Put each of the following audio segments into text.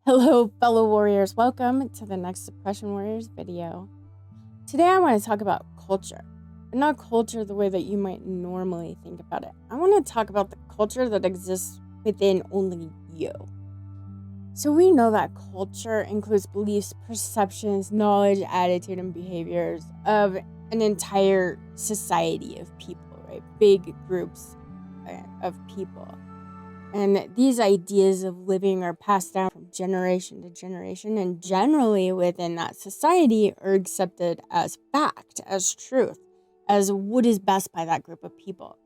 Hello, fellow warriors. Welcome to the next Suppression Warriors video. Today I want to talk about culture, but not culture the way that you might normally think about it. I want to talk about the culture that exists within only you. So we know that culture includes beliefs, perceptions, knowledge, attitude, and behaviors of an entire society of people, right? Big groups of people. And these ideas of living are passed down from generation to generation, and generally within that society are accepted as fact, as truth, as what is best by that group of people.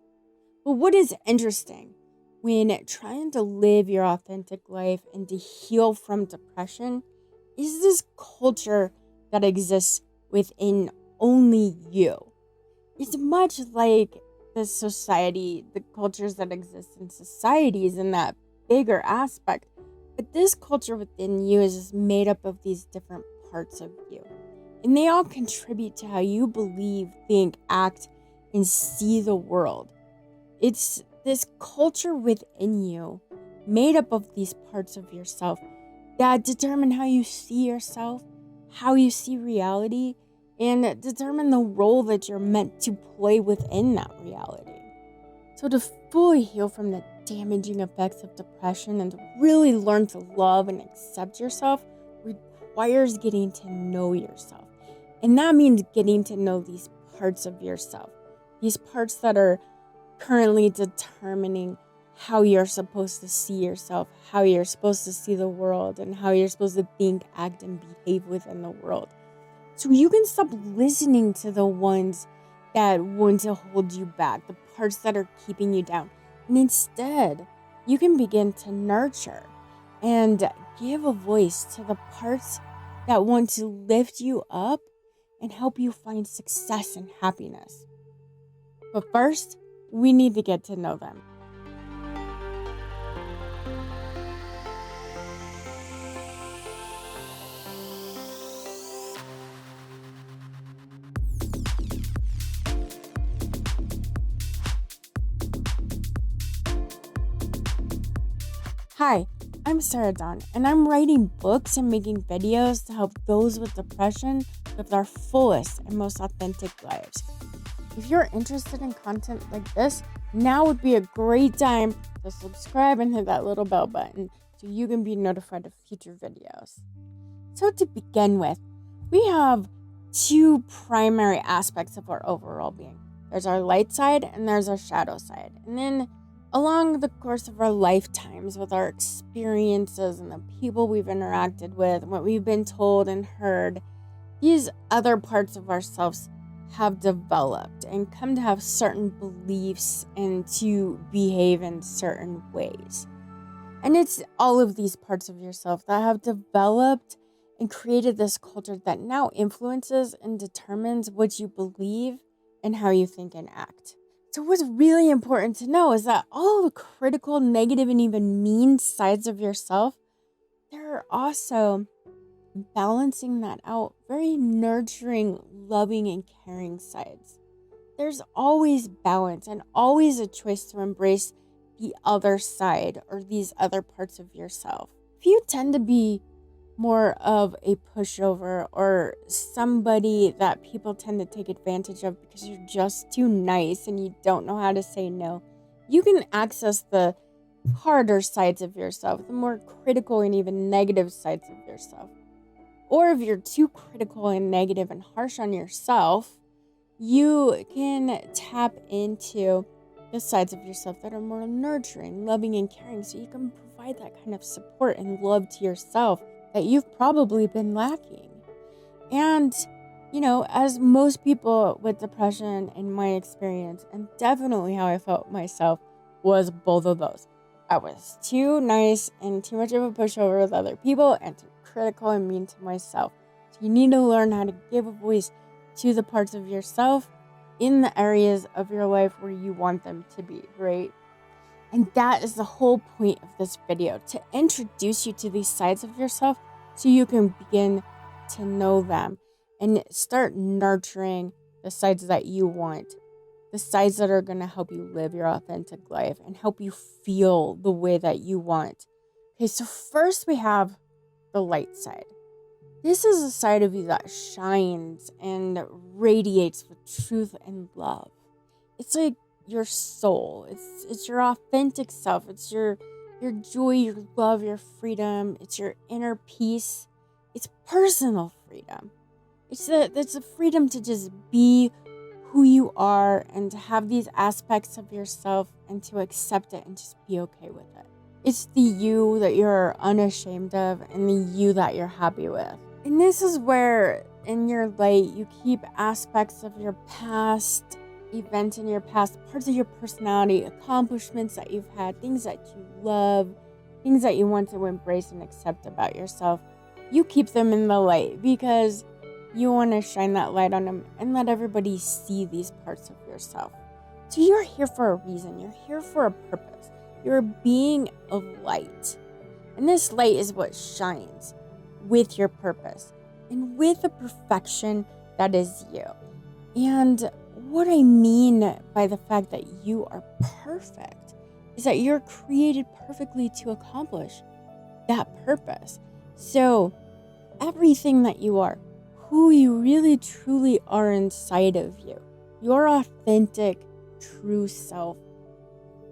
But what is interesting when trying to live your authentic life and to heal from depression is this culture that exists within only you. It's much like the society, the cultures that exist in societies in that bigger aspect. But this culture within you is made up of these different parts of you. And they all contribute to how you believe, think, act, and see the world. It's this culture within you, made up of these parts of yourself, that determine how you see yourself, how you see reality, and determine the role that you're meant to play within that reality. So to fully heal from the damaging effects of depression and to really learn to love and accept yourself requires getting to know yourself. And that means getting to know these parts of yourself, these parts that are currently determining how you're supposed to see yourself, how you're supposed to see the world, and how you're supposed to think, act, and behave within the world. So you can stop listening to the ones that want to hold you back, the parts that are keeping you down. And instead, you can begin to nurture and give a voice to the parts that want to lift you up and help you find success and happiness. But first, we need to get to know them. Hi, I'm Sarahdawn, and I'm writing books and making videos to help those with depression live their fullest and most authentic lives. If you're interested in content like this, now would be a great time to subscribe and hit that little bell button so you can be notified of future videos. So to begin with, we have two primary aspects of our overall being. There's our light side and there's our shadow side. And then along the course of our lifetimes, with our experiences and the people we've interacted with, and what we've been told and heard, these other parts of ourselves have developed and come to have certain beliefs and to behave in certain ways. And it's all of these parts of yourself that have developed and created this culture that now influences and determines what you believe and how you think and act. So what's really important to know is that all the critical, negative, and even mean sides of yourself, there are also balancing that out, very nurturing, loving, and caring sides. There's always balance and always a choice to embrace the other side or these other parts of yourself. If you tend to be more of a pushover or somebody that people tend to take advantage of because you're just too nice and you don't know how to say no, you can access the harder sides of yourself, the more critical and even negative sides of yourself. Or if you're too critical and negative and harsh on yourself, you can tap into the sides of yourself that are more nurturing, loving, and caring, so you can provide that kind of support and love to yourself that you've probably been lacking. And, as most people with depression, in my experience, and definitely how I felt myself, was both of those. I was too nice and too much of a pushover with other people and too critical and mean to myself. So you need to learn how to give a voice to the parts of yourself in the areas of your life where you want them to be, right? And that is the whole point of this video, to introduce you to these sides of yourself so you can begin to know them and start nurturing the sides that you want, the sides that are going to help you live your authentic life and help you feel the way that you want. Okay, so first we have the light side. This is a side of you that shines and radiates with truth and love. It's like your soul. It's your authentic self. It's your joy, your love, your freedom. It's your inner peace. It's personal freedom. It's the freedom to just be who you are and to have these aspects of yourself and to accept it and just be okay with it. It's the you that you're unashamed of and the you that you're happy with. And this is where in your light you keep aspects of your past, events in your past, parts of your personality, accomplishments that you've had, things that you love, things that you want to embrace and accept about yourself. You keep them in the light because you want to shine that light on them and let everybody see these parts of yourself. So you're here for a reason. You're here for a purpose. You're a being of light. And this light is what shines with your purpose and with the perfection that is you. And what I mean by the fact that you are perfect is that you're created perfectly to accomplish that purpose. So everything that you are, who you really truly are inside of you, your authentic, true self,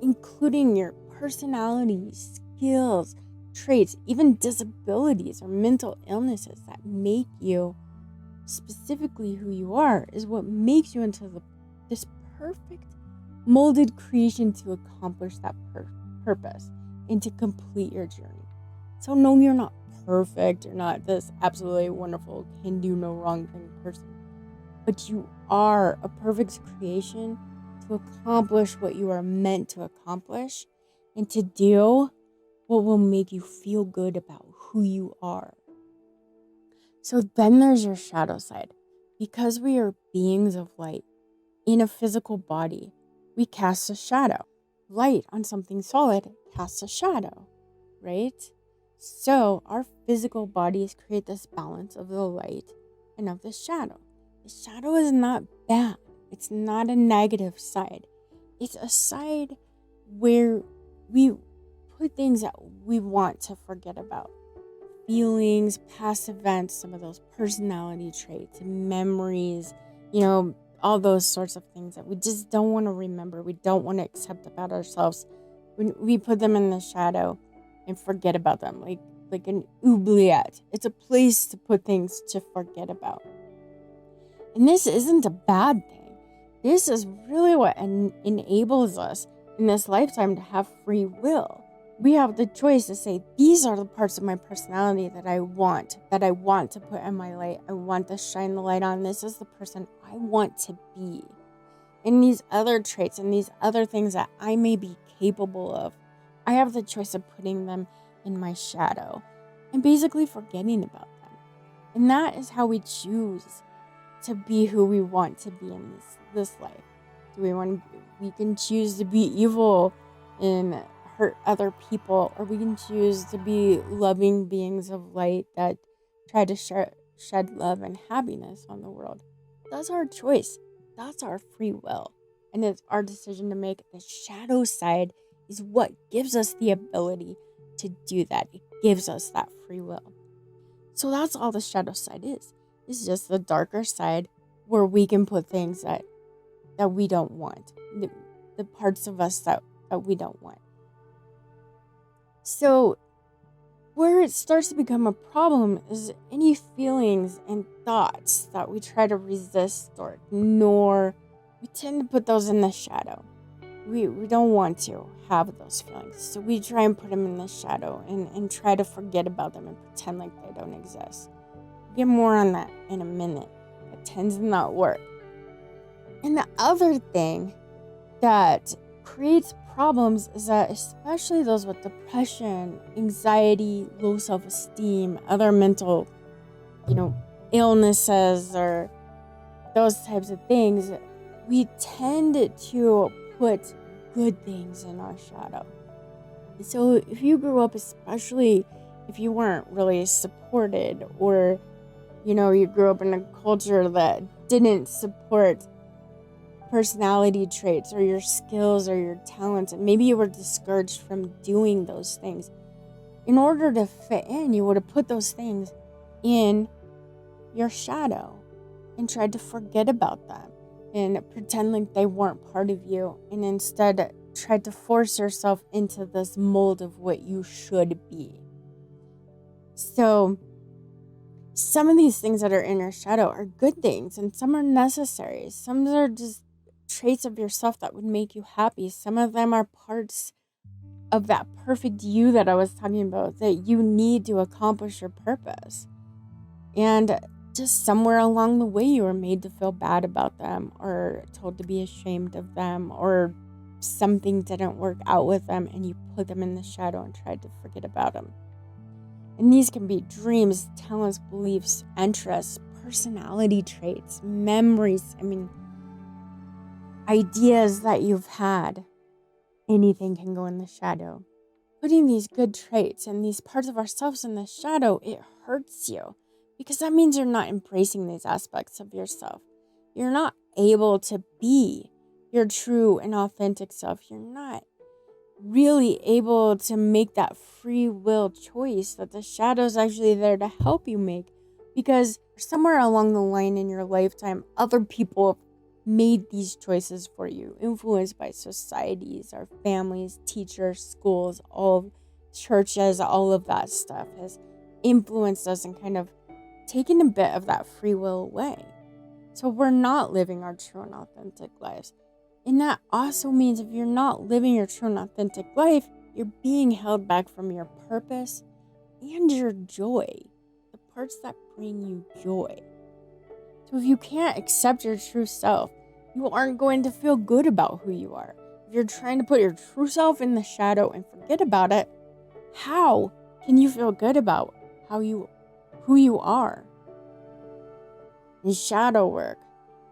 including your personality, skills, traits, even disabilities or mental illnesses that make you specifically who you are, is what makes you into this perfect molded creation to accomplish that purpose and to complete your journey. So no, you're not perfect. You're not this absolutely wonderful, can do no wrong thing person. But you are a perfect creation to accomplish what you are meant to accomplish and to do what will make you feel good about who you are. So then there's your shadow side. Because we are beings of light in a physical body, we cast a shadow. Light on something solid casts a shadow, right? So our physical bodies create this balance of the light and of the shadow. The shadow is not bad. It's not a negative side. It's a side where we put things that we want to forget about. Feelings, past events, some of those personality traits, memories, all those sorts of things that we just don't want to remember. We don't want to accept about ourselves. We put them in the shadow and forget about them, like an oubliette. It's a place to put things to forget about. And this isn't a bad thing. This is really what enables us in this lifetime to have free will. We have the choice to say, these are the parts of my personality that I want to put in my light. I want to shine the light on. This is the person I want to be. And these other traits and these other things that I may be capable of, I have the choice of putting them in my shadow and basically forgetting about them. And that is how we choose to be who we want to be in this life. We can choose to be evil and hurt other people, or we can choose to be loving beings of light that try to shed love and happiness on the world. That's our choice. That's our free will. And it's our decision to make. The shadow side is what gives us the ability to do that. It gives us that free will. So that's all the shadow side is. It's just the darker side where we can put things that we don't want. The parts of us that we don't want. So where it starts to become a problem is any feelings and thoughts that we try to resist or ignore. We tend to put those in the shadow. We don't want to have those feelings. So we try and put them in the shadow and try to forget about them and pretend like they don't exist. We'll get more on that in a minute. It tends to not work. And the other thing that creates problems is that especially those with depression, anxiety, low self-esteem, other mental, illnesses or those types of things, we tend to put good things in our shadow. So if you grew up, especially if you weren't really supported, or you grew up in a culture that didn't support personality traits or your skills or your talents, and maybe you were discouraged from doing those things, in order to fit in, you would have put those things in your shadow and tried to forget about them and pretend like they weren't part of you, and instead tried to force yourself into this mold of what you should be. So some of these things that are in your shadow are good things, and some are necessary. Some are just traits of yourself that would make you happy. Some of them are parts of that perfect you that I was talking about that you need to accomplish your purpose. And just somewhere along the way, you were made to feel bad about them, or told to be ashamed of them, or something didn't work out with them and you put them in the shadow and tried to forget about them. And these can be dreams, talents, beliefs, interests, personality traits, memories, ideas that you've had. Anything can go in the shadow. Putting these good traits and these parts of ourselves in the shadow, it hurts you, because that means you're not embracing these aspects of yourself. You're not able to be your true and authentic self. You're not really able to make that free will choice that the shadow is actually there to help you make, because somewhere along the line in your lifetime, other people made these choices for you, influenced by societies, our families, teachers, schools, all of churches, all of that stuff has influenced us and kind of taken a bit of that free will away. So we're not living our true and authentic lives. And that also means if you're not living your true and authentic life, you're being held back from your purpose and your joy, the parts that bring you joy. So if you can't accept your true self, you aren't going to feel good about who you are. If you're trying to put your true self in the shadow and forget about it, how can you feel good about who you are? And shadow work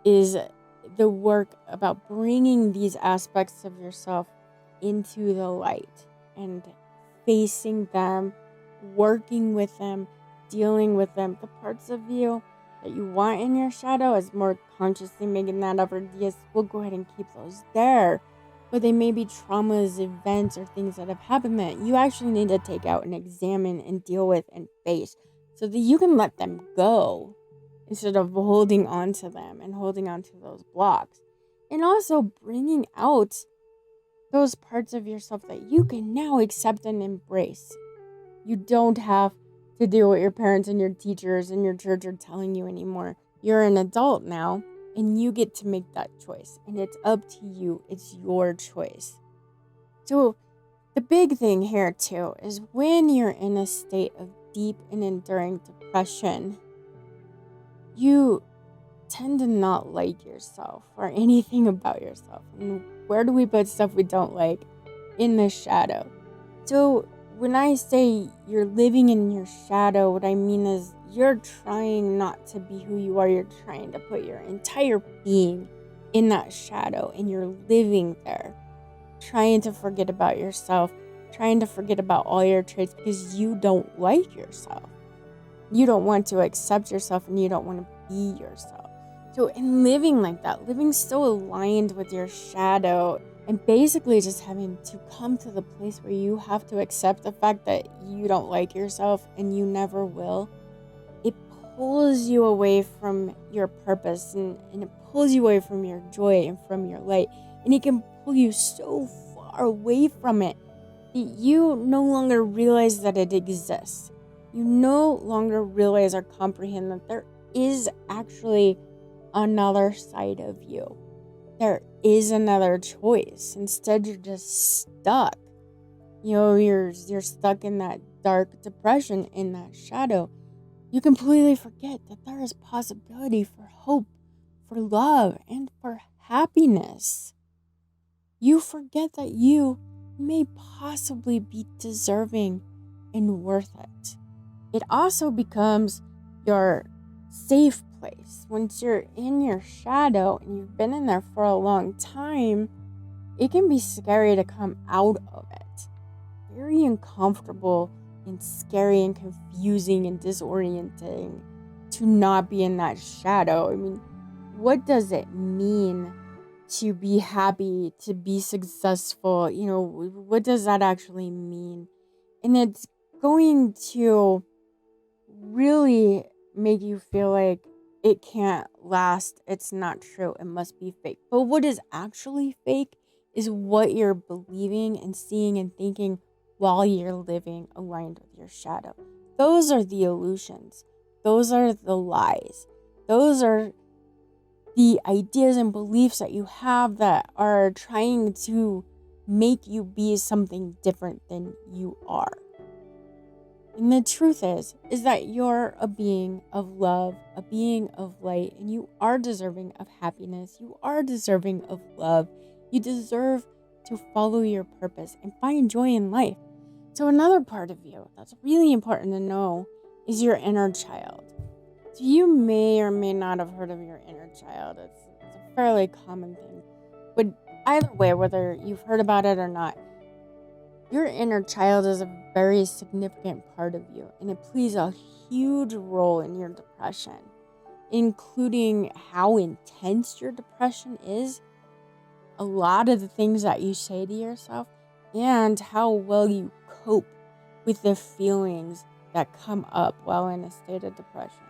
is the work about bringing these aspects of yourself into the light and facing them, working with them, dealing with them. The parts of you that you want in your shadow, as more consciously making that effort, yes, we'll go ahead and keep those there. But they may be traumas, events, or things that have happened that you actually need to take out and examine and deal with and face so that you can let them go instead of holding on to them and holding on to those blocks. And also bringing out those parts of yourself that you can now accept and embrace. You don't have to do what your parents and your teachers and your church are telling you anymore. You're an adult now, and you get to make that choice. And it's up to you. It's your choice. So the big thing here, too, is when you're in a state of deep and enduring depression, you tend to not like yourself or anything about yourself. And where do we put stuff we don't like? In the shadow. So when I say you're living in your shadow, what I mean is you're trying not to be who you are. You're trying to put your entire being in that shadow, and you're living there, trying to forget about yourself, trying to forget about all your traits because you don't like yourself. You don't want to accept yourself, and you don't want to be yourself. So in living like that, living so aligned with your shadow, and basically just having to come to the place where you have to accept the fact that you don't like yourself and you never will, it pulls you away from your purpose, and it pulls you away from your joy and from your light. And it can pull you so far away from it that you no longer realize that it exists. You no longer realize or comprehend that there is actually another side of you. There is another choice. Instead, you're just stuck. You're stuck in that dark depression, in that shadow. You completely forget that there is possibility for hope, for love, and for happiness. You forget that you may possibly be deserving and worth it. It also becomes your safe place. Once you're in your shadow and you've been in there for a long time, it can be scary to come out of it. Very uncomfortable and scary and confusing and disorienting to not be in that shadow. What does it mean to be happy, to be successful? What does that actually mean? And it's going to really make you feel like it can't last, it's not true, it must be fake. But what is actually fake is what you're believing and seeing and thinking while you're living aligned with your shadow. Those are the illusions. Those are the lies. Those are the ideas and beliefs that you have that are trying to make you be something different than you are. And the truth is that you're a being of love, a being of light, and you are deserving of happiness. You are deserving of love. You deserve to follow your purpose and find joy in life. So another part of you that's really important to know is your inner child. So you may or may not have heard of your inner child. It's a fairly common thing. But either way, whether you've heard about it or not, your inner child is a very significant part of you, and it plays a huge role in your depression, including how intense your depression is, a lot of the things that you say to yourself, and how well you cope with the feelings that come up while in a state of depression,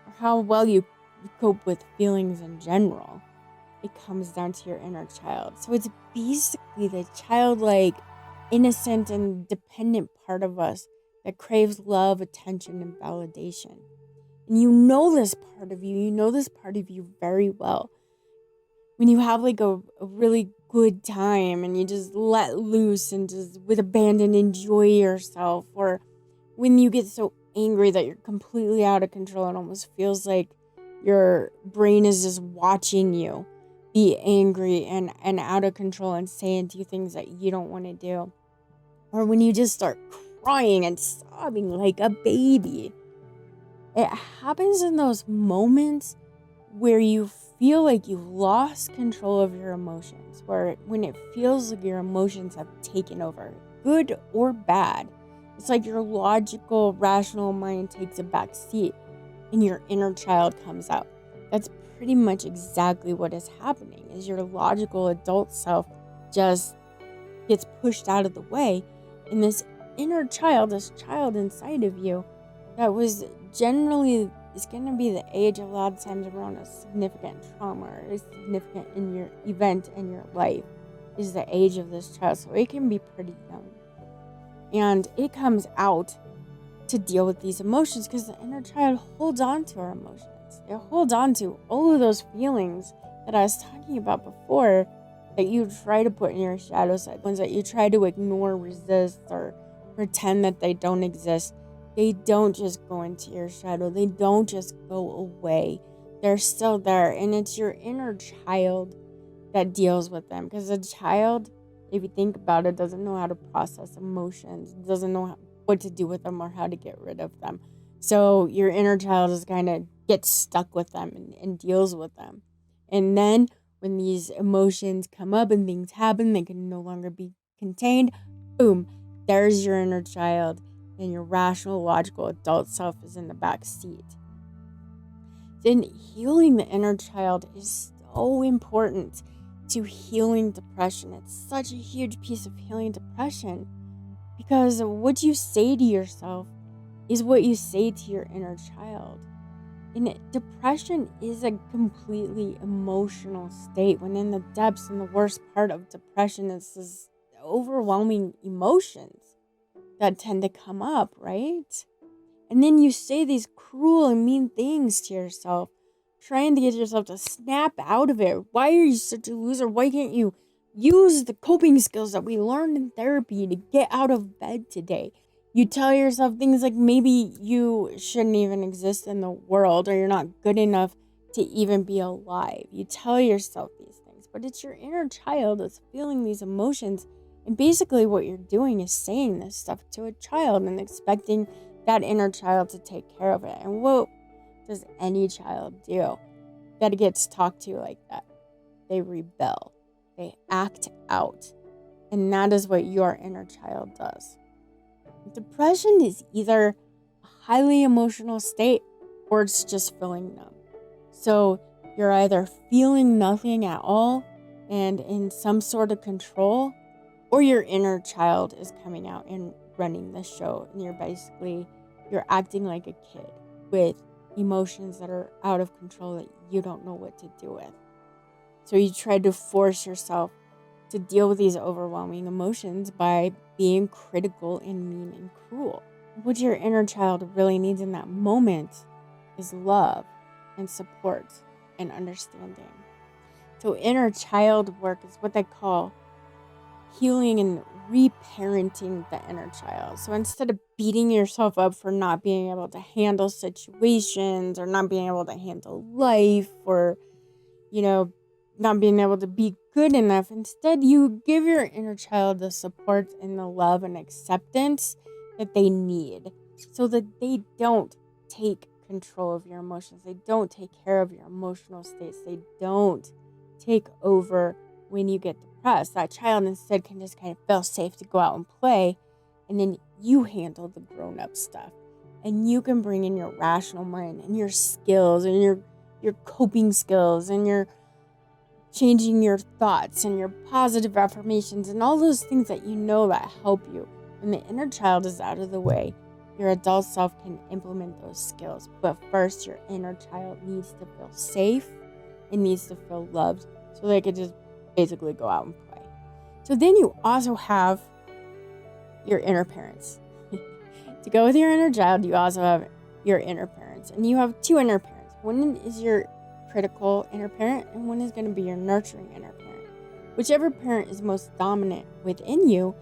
or how well you cope with feelings in general. It comes down to your inner child. So it's basically the childlike, innocent, and dependent part of us that craves love, attention, and validation. And you know this part of you very well. When you have like a really good time and you just let loose and just with abandon enjoy yourself, or when you get so angry that you're completely out of control, it almost feels like your brain is just watching you be angry and out of control and saying to you things that you don't want to do. Or when you just start crying and sobbing like a baby. It happens in those moments where you feel like you've lost control of your emotions, when it feels like your emotions have taken over, good or bad. It's like your logical, rational mind takes a back seat and your inner child comes out. That's pretty much exactly what is happening, is your logical adult self just gets pushed out of the way, and this inner child, this child inside of you that was generally is going to be the age a lot of times around a significant trauma or a significant in your event in your life, is the age of this child. So it can be pretty young, and it comes out to deal with these emotions because the inner child holds on to our emotions. It holds on to all of those feelings that I was talking about before that you try to put in your shadow side, ones that you try to ignore, resist, or pretend that they don't exist. They don't just go into your shadow. They don't just go away. They're still there, and it's your inner child that deals with them, because a child, if you think about it, doesn't know how to process emotions, doesn't know what to do with them or how to get rid of them. So your inner child is kind of gets stuck with them and deals with them. And then when these emotions come up and things happen, they can no longer be contained. Boom, there's your inner child, and your rational, logical adult self is in the back seat. Then healing the inner child is so important to healing depression. It's such a huge piece of healing depression, because what you say to yourself is what you say to your inner child. And depression is a completely emotional state. When in the depths and the worst part of depression is this overwhelming emotions that tend to come up, right? And then you say these cruel and mean things to yourself, trying to get yourself to snap out of it. Why are you such a loser? Why can't you use the coping skills that we learned in therapy to get out of bed today? You tell yourself things like maybe you shouldn't even exist in the world, or you're not good enough to even be alive. You tell yourself these things, but it's your inner child that's feeling these emotions. And basically what you're doing is saying this stuff to a child and expecting that inner child to take care of it. And what does any child do that gets talked to like that? They rebel. They act out. And that is what your inner child does. Depression is either a highly emotional state or it's just feeling numb. So you're either feeling nothing at all and in some sort of control, or your inner child is coming out and running the show, and you're acting like a kid with emotions that are out of control that you don't know what to do with. So you try to force yourself to deal with these overwhelming emotions by being critical and mean and cruel. What your inner child really needs in that moment is love and support and understanding. So inner child work is what they call healing and reparenting the inner child. So instead of beating yourself up for not being able to handle situations or not being able to handle life or, not being able to be good enough, instead you give your inner child the support and the love and acceptance that they need so that they don't take control of your emotions. They don't take care of your emotional states. They don't take over when you get depressed. That child instead can just kind of feel safe to go out and play, and then you handle the grown-up stuff. And you can bring in your rational mind and your skills and your coping skills and your changing your thoughts and your positive affirmations and all those things that that help you. When the inner child is out of the way, your adult self can implement those skills. But first, your inner child needs to feel safe. It needs to feel loved so they can just basically go out and play. So then you also have your inner parents. To go with your inner child, you also have your inner parents. And you have two inner parents. One is your critical inner parent, and one is going to be your nurturing inner parent. Whichever parent is most dominant within you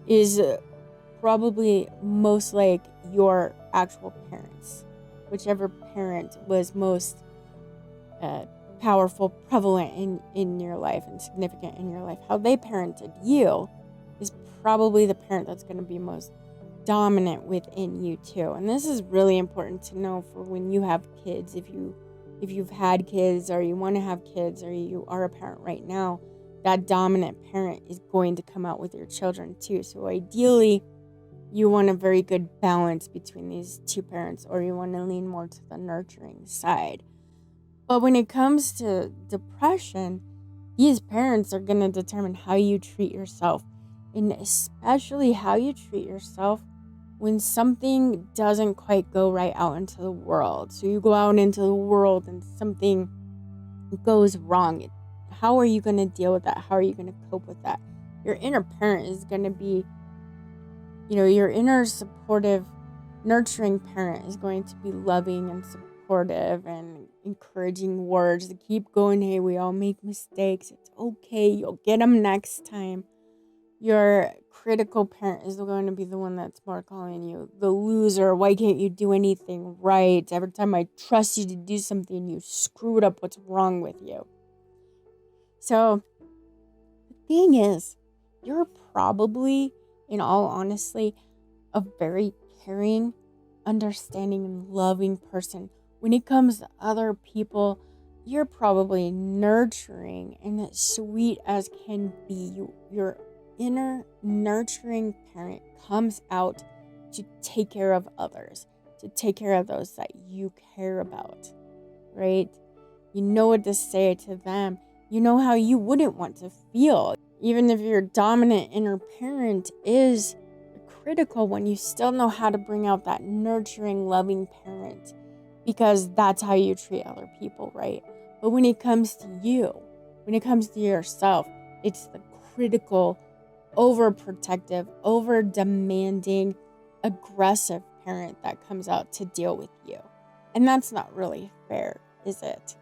is probably most like your actual parents. Whichever parent was most powerful, prevalent in your life and significant in your life, how they parented you is probably the parent that's going to be most dominant within you too. And this is really important to know for when you have kids. If you've had kids or you want to have kids or you are a parent right now, that dominant parent is going to come out with your children too. So ideally, you want a very good balance between these two parents, or you want to lean more to the nurturing side. But when it comes to depression, these parents are going to determine how you treat yourself, and especially how you treat yourself when something doesn't quite go right out into the world. So you go out into the world and something goes wrong. How are you going to deal with that? How are you going to cope with that? Your inner parent is going to be, your inner supportive, nurturing parent is going to be loving and supportive and encouraging words to keep going. Hey, we all make mistakes. It's okay. You'll get them next time. Your critical parent is going to be the one that's more calling you the loser. Why can't you do anything right? Every time I trust you to do something, you screw it up. What's wrong with you? So the thing is, you're probably, in all honesty, a very caring, understanding, and loving person. When it comes to other people, you're probably nurturing and as sweet as can be. Your inner nurturing parent comes out to take care of others, to take care of those that you care about, right? You know what to say to them. You know how you wouldn't want to feel. Even if your dominant inner parent is a critical one, you still know how to bring out that nurturing, loving parent, because that's how you treat other people, right? But when it comes to you, when it comes to yourself, it's the critical, overprotective, over-demanding, aggressive parent that comes out to deal with you. And that's not really fair, is it?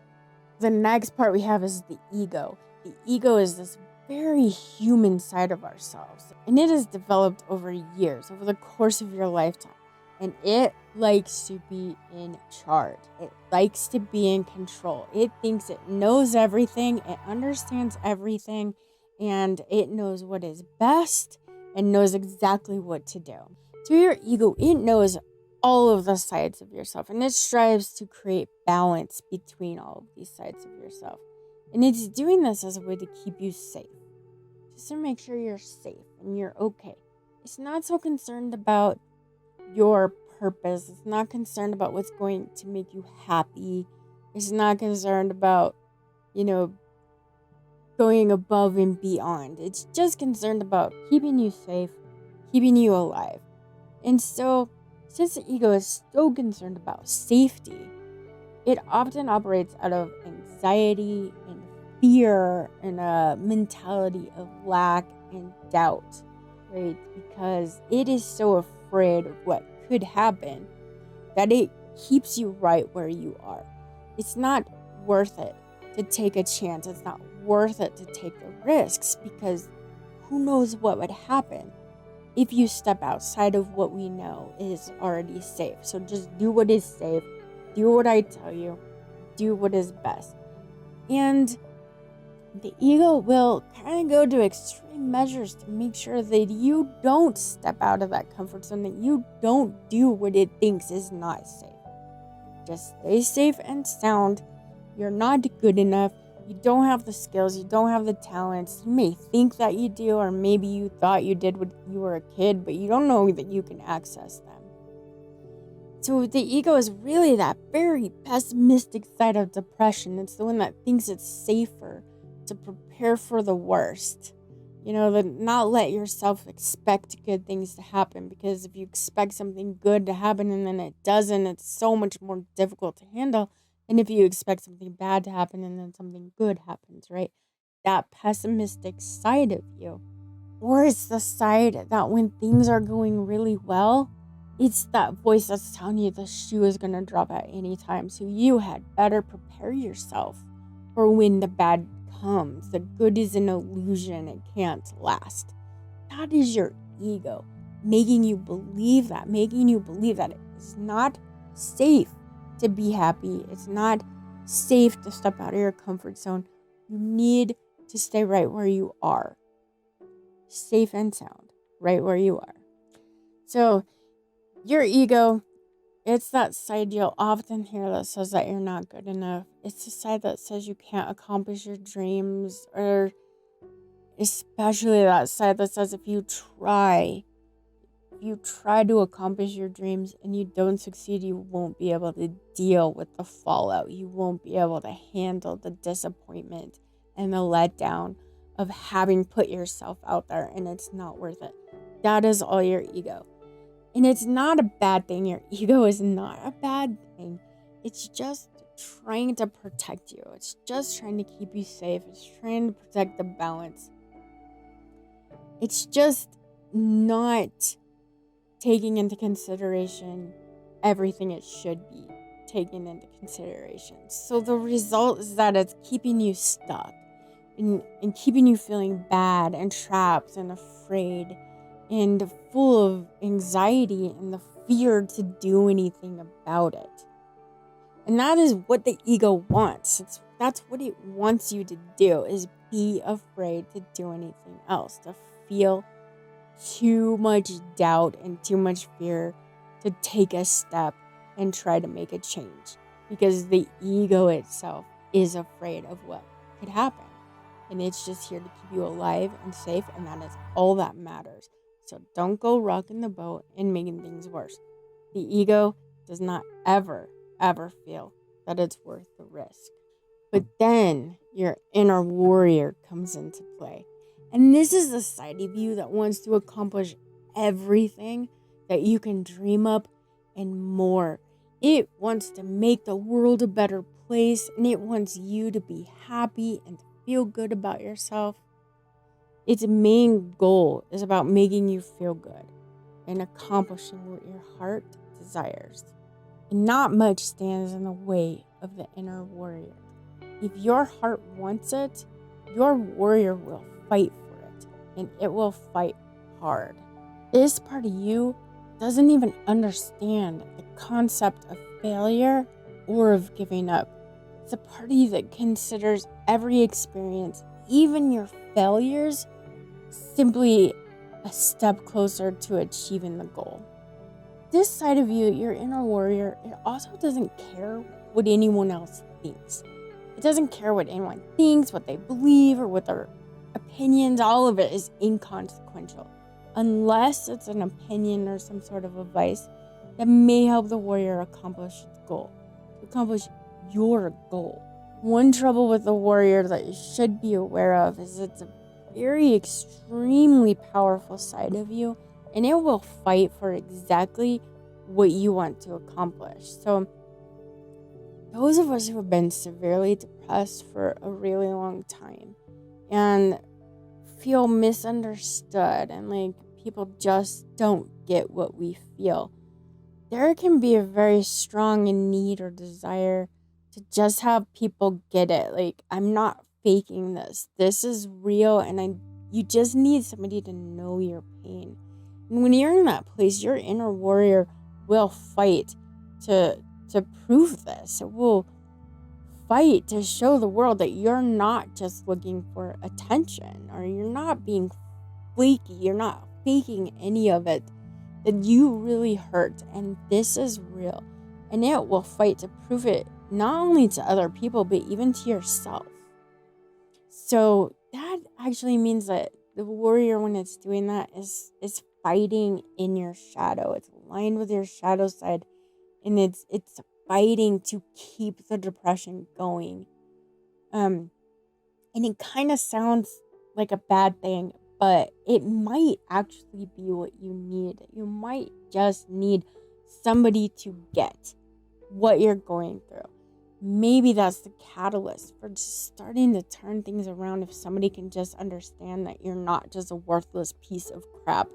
The next part we have is the ego. The ego is this very human side of ourselves, and it is developed over years, over the course of your lifetime. And it likes to be in charge. It likes to be in control. It thinks it knows everything. It understands everything. And it knows what is best and knows exactly what to do. So your ego, it knows all of the sides of yourself. And it strives to create balance between all of these sides of yourself. And it's doing this as a way to keep you safe. Just to make sure you're safe and you're okay. It's not so concerned about your purpose. It's not concerned about what's going to make you happy. It's not concerned about, going above and beyond. It's just concerned about keeping you safe, keeping you alive. And so, since the ego is so concerned about safety, it often operates out of anxiety and fear and a mentality of lack and doubt, right? Because it is so afraid of what could happen that it keeps you right where you are. It's not worth it to take a chance. It's not worth it to take the risks because who knows what would happen if you step outside of what we know is already safe. So just do what is safe, do what I tell you, do what is best. And the ego will kind of go to extreme measures to make sure that you don't step out of that comfort zone, that you don't do what it thinks is not safe. Just stay safe and sound. You're not good enough. You don't have the skills. You don't have the talents. You may think that you do, or maybe you thought you did when you were a kid, but you don't know that you can access them. So the ego is really that very pessimistic side of depression. It's the one that thinks it's safer to prepare for the worst. To not let yourself expect good things to happen, because if you expect something good to happen and then it doesn't, it's so much more difficult to handle than if you expect something bad to happen and then something good happens, right? That pessimistic side of you. Or it's the side that when things are going really well, it's that voice that's telling you the shoe is going to drop at any time. So you had better prepare yourself for when the bad comes. The good is an illusion. It can't last. That is your ego making you believe that it is not safe to be happy. It's not safe to step out of your comfort zone. You need to stay right where you are. Safe and sound, right where you are. So your ego, it's that side you'll often hear that says that you're not good enough. It's the side that says you can't accomplish your dreams, or especially that side that says if you try to accomplish your dreams and you don't succeed, you won't be able to deal with the fallout. You won't be able to handle the disappointment and the letdown of having put yourself out there, and it's not worth it. That is all your ego. And it's not a bad thing. Your ego is not a bad thing. It's just trying to protect you. It's just trying to keep you safe. It's trying to protect the balance. It's just not taking into consideration everything it should be taken into consideration. So the result is that it's keeping you stuck and keeping you feeling bad and trapped and afraid and full of anxiety and the fear to do anything about it. And that is what the ego wants. That's what it wants you to do, is be afraid to do anything else, to feel too much doubt and too much fear to take a step and try to make a change, because the ego itself is afraid of what could happen. And it's just here to keep you alive and safe, and that is all that matters. So don't go rocking the boat and making things worse. The ego does not ever feel that it's worth the risk. But then your inner warrior comes into play. And this is the side of you that wants to accomplish everything that you can dream up and more. It wants to make the world a better place, and it wants you to be happy and feel good about yourself. Its main goal is about making you feel good and accomplishing what your heart desires. And not much stands in the way of the inner warrior. If your heart wants it, your warrior will fight for it, and it will fight hard. This part of you doesn't even understand the concept of failure or of giving up. It's a part of you that considers every experience, even your failures, simply a step closer to achieving the goal. This side of you, your inner warrior, it also doesn't care what anyone else thinks. It doesn't care what anyone thinks, what they believe, or what their opinions. All of it is inconsequential, unless it's an opinion or some sort of advice that may help the warrior accomplish its goal, accomplish your goal. One trouble with the warrior that you should be aware of is it's a very extremely powerful side of you, and it will fight for exactly what you want to accomplish. So those of us who have been severely depressed for a really long time and feel misunderstood and like people just don't get what we feel, there can be a very strong need or desire to just have people get it. Like, I'm not faking this. This is real, and you just need somebody to know your pain. And when you're in that place, your inner warrior will fight to prove this. It will fight to show the world that you're not just looking for attention, or you're not being flaky, you're not faking any of it, that you really hurt and this is real. And it will fight to prove it not only to other people, but even to yourself. So that actually means that the warrior, when it's doing that, is fighting in your shadow. It's aligned with your shadow side, and it's fighting to keep the depression going. And it kind of sounds like a bad thing, but it might actually be what you need. You might just need somebody to get what you're going through. Maybe that's the catalyst for just starting to turn things around. If somebody can just understand that you're not just a worthless piece of crap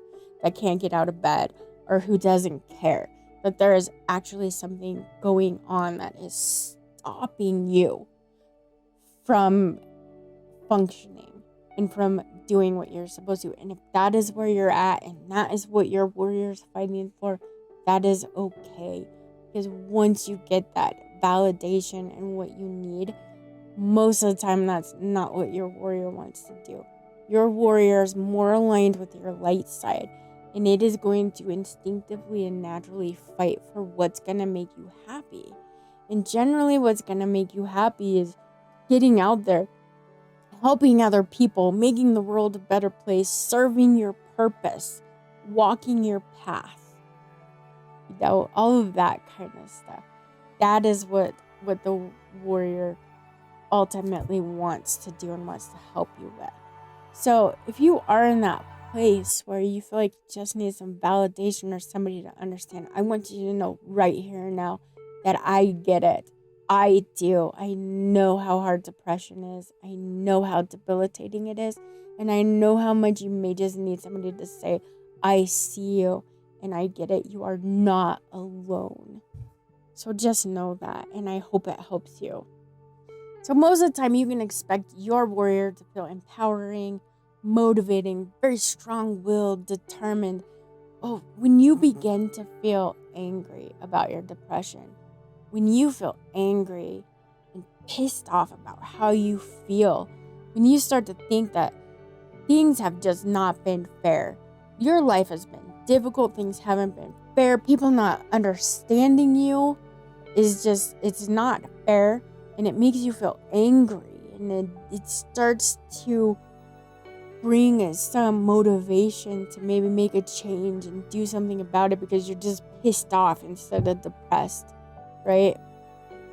that can't get out of bed or who doesn't care, that there is actually something going on that is stopping you from functioning and from doing what you're supposed to. And if that is where you're at and that is what your warrior's fighting for, that is okay. Because once you get that validation and what you need, most of the time that's not what your warrior wants to do. Your warrior is more aligned with your light side, and it is going to instinctively and naturally fight for what's going to make you happy. And generally what's going to make you happy is getting out there, helping other people, making the world a better place, serving your purpose, walking your path. You know, all of that kind of stuff. That is what the warrior ultimately wants to do and wants to help you with. So if you are in that place where you feel like you just need some validation or somebody to understand, I want you to know right here and now that I get it. I do. I know how hard depression is. I know how debilitating it is. And I know how much you may just need somebody to say, I see you and I get it. You are not alone. So just know that, and I hope it helps you. So most of the time you can expect your warrior to feel empowering, motivating, very strong-willed, determined. Oh, when you begin to feel angry about your depression, when you feel angry and pissed off about how you feel, when you start to think that things have just not been fair, your life has been difficult, things haven't been fair, people not understanding you is just, it's not fair, and it makes you feel angry, and it starts to bring some motivation to maybe make a change and do something about it because you're just pissed off instead of depressed, right?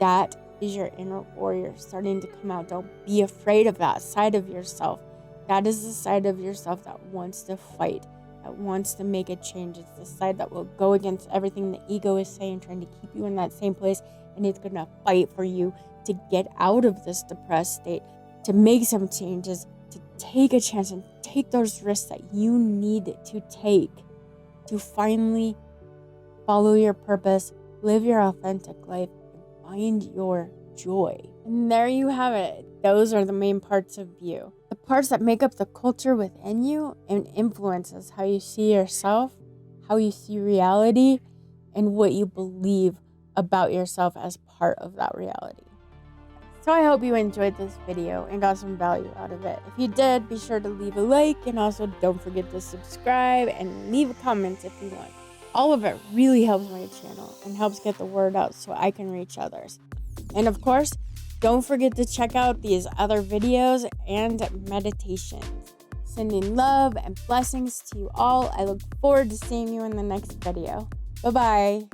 That is your inner warrior starting to come out. Don't be afraid of that side of yourself. That is the side of yourself that wants to fight, that wants to make a change. It's the side that will go against everything the ego is saying, trying to keep you in that same place, and it's going to fight for you to get out of this depressed state, to make some changes, to take a chance and take those risks that you need to take to finally follow your purpose, live your authentic life, and find your joy. And there you have it. Those are the main parts of you. The parts that make up the culture within you and influences how you see yourself, how you see reality, and what you believe about yourself as part of that reality. So I hope you enjoyed this video and got some value out of it. If you did, be sure to leave a like, and also don't forget to subscribe and leave a comment if you want. All of it really helps my channel and helps get the word out so I can reach others. And of course, don't forget to check out these other videos and meditations. Sending love and blessings to you all. I look forward to seeing you in the next video. Bye-bye.